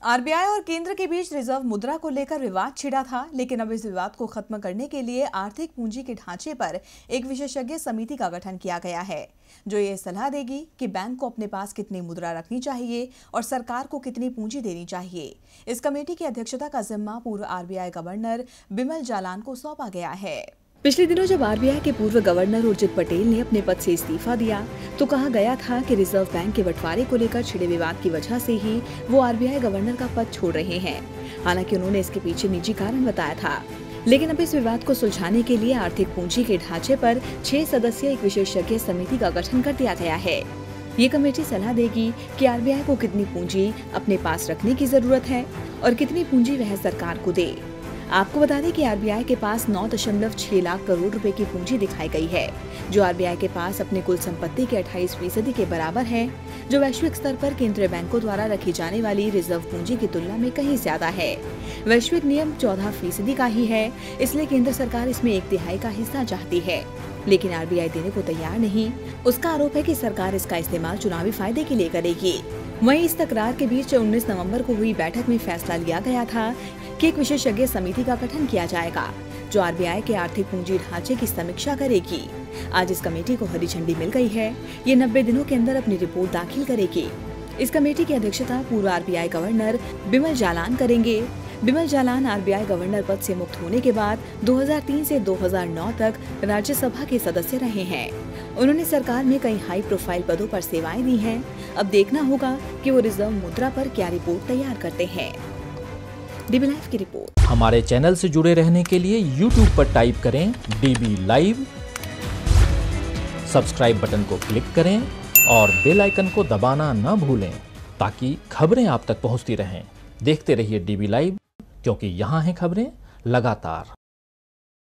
RBI और केंद्र के बीच रिजर्व मुद्रा को लेकर विवाद छिड़ा था, लेकिन अब इस विवाद को खत्म करने के लिए आर्थिक पूंजी के ढांचे पर एक विशेषज्ञ समिति का गठन किया गया है, जो ये सलाह देगी कि बैंक को अपने पास कितनी मुद्रा रखनी चाहिए और सरकार को कितनी पूंजी देनी चाहिए। इस कमेटी की अध्यक्षता का जिम्मा पूर्व आरबीआई गवर्नर बिमल जालान को सौंपा गया है। पिछले दिनों जब आरबीआई के पूर्व गवर्नर उर्जित पटेल ने अपने पद से इस्तीफा दिया तो कहा गया था कि रिजर्व बैंक के बंटवारे को लेकर छिड़े विवाद की वजह से ही वो आरबीआई गवर्नर का पद छोड़ रहे हैं। हालांकि उन्होंने इसके पीछे निजी कारण बताया था, लेकिन अब इस विवाद को सुलझाने के लिए आर्थिक पूंजी के ढांचे पर 6 सदस्यीय एक विशेषज्ञ समिति का गठन कर दिया गया है। ये कमेटी सलाह देगी कि आरबीआई को कितनी पूंजी अपने पास रखने की जरूरत है और कितनी पूंजी वह सरकार को दे। आपको बता दें कि आरबीआई के पास 9.6 लाख करोड़ रुपए की पूंजी दिखाई गई है, जो आरबीआई के पास अपनी कुल संपत्ति के 28% के बराबर है, जो वैश्विक स्तर पर केंद्रीय बैंकों द्वारा रखी जाने वाली रिजर्व पूंजी की तुलना में कहीं ज्यादा है। वैश्विक नियम 14% का ही है, इसलिए केंद्र सरकार इसमें 1/3 का हिस्सा चाहती है, लेकिन आरबीआई देने को तैयार नहीं। उसका आरोप है कि सरकार इसका इस्तेमाल चुनावी फायदे के लिए करेगी। वहीं इस तकरार के बीच 19 नवंबर को हुई बैठक में फैसला लिया गया था कि एक विशेषज्ञ समिति का गठन किया जाएगा, जो आरबीआई के आर्थिक पूंजी ढांचे की समीक्षा करेगी। आज इस कमेटी को हरी झंडी मिल गई है। ये 90 दिनों के अंदर अपनी रिपोर्ट दाखिल करेगी। इस कमेटी की अध्यक्षता पूर्व आरबीआई गवर्नर बिमल जालान करेंगे। बिमल जालान आरबीआई गवर्नर पद से मुक्त होने के बाद 2003 से 2009 तक राज्यसभा के सदस्य रहे हैं। उन्होंने सरकार में कई हाई प्रोफाइल पदों पर सेवाएं दी हैं। अब देखना होगा कि वो रिजर्व मुद्रा पर क्या रिपोर्ट तैयार करते हैं। डीबी लाइव की रिपोर्ट। हमारे चैनल से जुड़े रहने के लिए YouTube पर टाइप करें डीबी लाइव, सब्सक्राइब बटन को क्लिक करें और बेल आइकन को दबाना न भूलें, ताकि खबरें आप तक पहुंचती रहें। देखते रहिए डीबी लाइव, क्योंकि यहाँ हैं खबरें लगातार।